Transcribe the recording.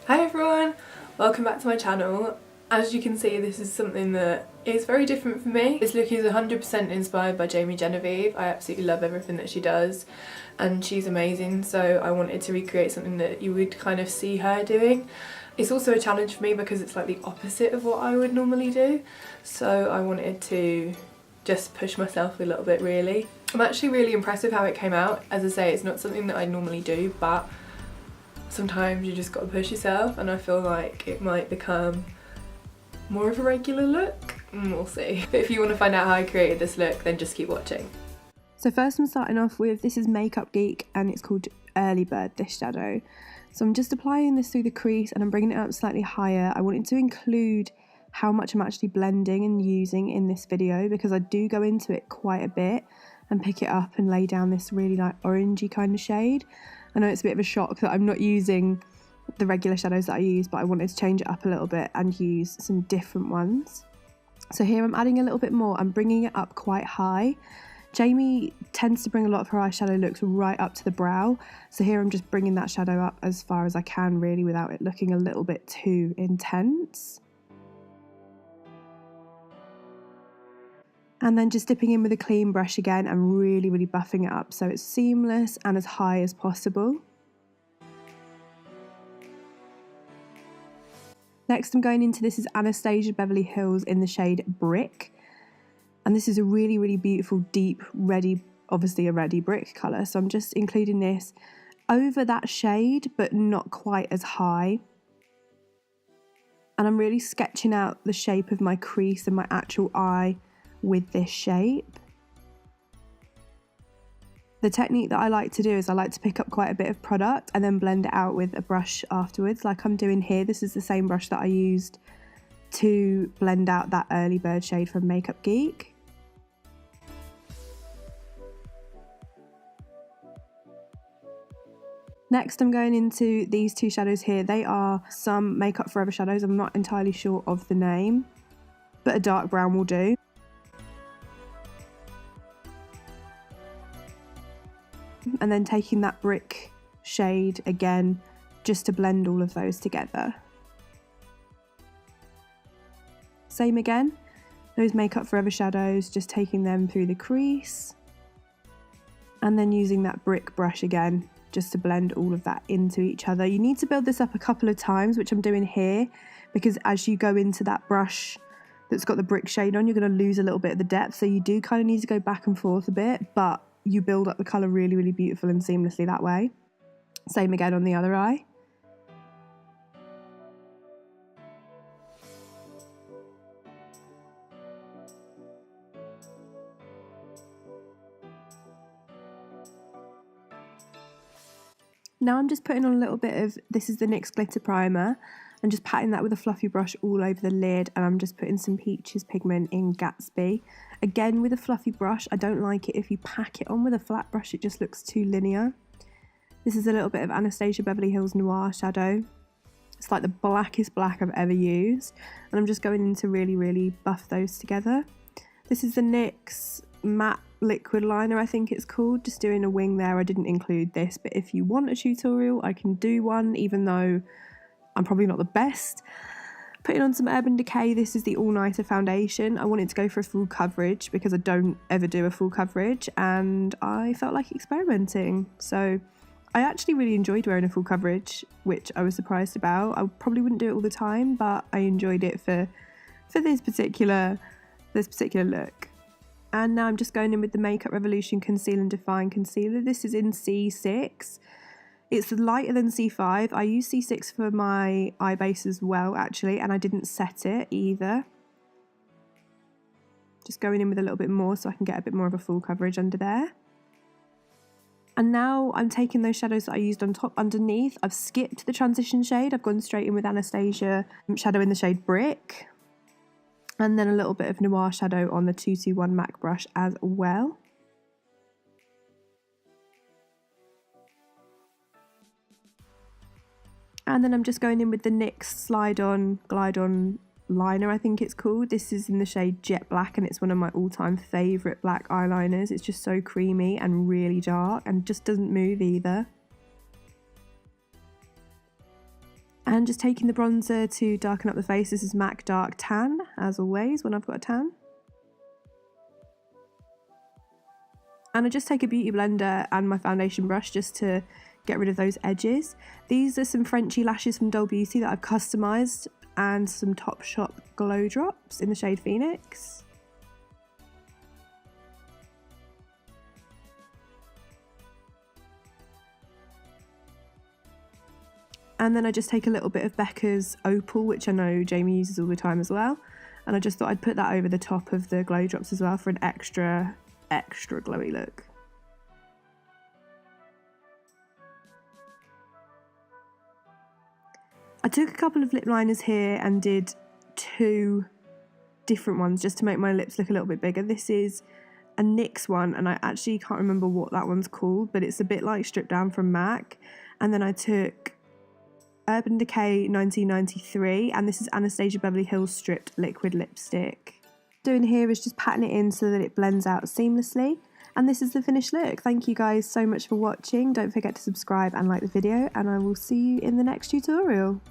Hi everyone, welcome back to my channel. As you can see, this is something that is very different for me. This look is 100% inspired by Genevive. I absolutely love everything that she does and she's amazing, so I wanted to recreate something that you would kind of see her doing. It's also a challenge for me because it's like the opposite of what I would normally do, so I wanted to just push myself a little bit really. I'm actually really impressed with how it came out. As I say, it's not something that I normally do, but sometimes you just got to push yourself, and I feel like it might become more of a regular look. We'll see. But if you want to find out how I created this look, then just keep watching. So first I'm starting off with, this is Makeup Geek and it's called Early Bird, this shadow. So I'm just applying this through the crease and I'm bringing it up slightly higher. I wanted to include how much I'm actually blending and using in this video because I do go into it quite a bit and pick it up and lay down this really like orangey kind of shade. I know it's a bit of a shock that I'm not using the regular shadows that I use, but I wanted to change it up a little bit and use some different ones. So here I'm adding a little bit more. I'm bringing it up quite high. Jamie tends to bring a lot of her eyeshadow looks right up to the brow. So here I'm just bringing that shadow up as far as I can really without it looking a little bit too intense. And then just dipping in with a clean brush again and really buffing it up so it's seamless and as high as possible. Next I'm going into, this is Anastasia Beverly Hills in the shade Brick. And this is a really beautiful deep reddy, obviously a reddy brick colour. So I'm just including this over that shade but not quite as high. And I'm really sketching out the shape of my crease and my actual eye with this shape. The technique that I like to do is I like to pick up quite a bit of product and then blend it out with a brush afterwards, like I'm doing here. This is the same brush that I used to blend out that Early Bird shade from Makeup Geek. Next I'm going into these two shadows here. They are some Makeup Forever shadows. I'm not entirely sure of the name, but a dark brown will do. And then taking that brick shade again just to blend all of those together. Same again, those Makeup Forever shadows, just taking them through the crease and then using that brick brush again just to blend all of that into each other. You need to build this up a couple of times, which I'm doing here, because as you go into that brush that's got the brick shade on, you're going to lose a little bit of the depth, so you do kind of need to go back and forth a bit, but you build up the colour really beautiful and seamlessly that way. Same again on the other eye. Now I'm just putting on a little bit of, this is the NYX Glitter Primer, and just patting that with a fluffy brush all over the lid, and I'm just putting some Peaches pigment in Gatsby. Again with a fluffy brush. I don't like it if you pack it on with a flat brush, it just looks too linear. This is a little bit of Anastasia Beverly Hills Noir shadow. It's like the blackest black I've ever used, and I'm just going in to really buff those together. This is the NYX Matte Liquid Liner, I think it's called, just doing a wing there. I didn't include this, but if you want a tutorial I can do one, even though I'm probably not the best. Putting on some Urban Decay, this is the All Nighter foundation. I wanted to go for a full coverage because I don't ever do a full coverage and I felt like experimenting. So I actually really enjoyed wearing a full coverage, which I was surprised about. I probably wouldn't do it all the time, but I enjoyed it for this particular look. And now I'm just going in with the Makeup Revolution Conceal and Define Concealer. This is in C6. It's lighter than C5. I use C6 for my eye base as well, actually, and I didn't set it either. Just going in with a little bit more so I can get a bit more of a full coverage under there. And now I'm taking those shadows that I used on top underneath. I've skipped the transition shade. I've gone straight in with Anastasia shadow in the shade Brick. And then a little bit of Noir shadow on the 221 MAC brush as well. And then I'm just going in with the NYX Glide On liner, I think it's called. This is in the shade Jet Black and it's one of my all-time favourite black eyeliners. It's just so creamy and really dark and just doesn't move either. And just taking the bronzer to darken up the face. This is MAC Dark Tan, as always, when I've got a tan. And I just take a beauty blender and my foundation brush just to get rid of those edges. These are some Frenchy lashes from Doll Beauty that I've customised, and some Topshop glow drops in the shade Phoenix. And then I just take a little bit of Becca's Opal, which I know Jamie uses all the time as well. And I just thought I'd put that over the top of the glow drops as well for an extra glowy look. I took a couple of lip liners here and did 2 different ones just to make my lips look a little bit bigger. This is a NYX one, and I actually can't remember what that one's called, but it's a bit like stripped down from MAC. And then I took Urban Decay 1993, and this is Anastasia Beverly Hills Stripped Liquid Lipstick. What I'm doing here is just patting it in so that it blends out seamlessly. And this is the finished look. Thank you guys so much for watching. Don't forget to subscribe and like the video, and I will see you in the next tutorial.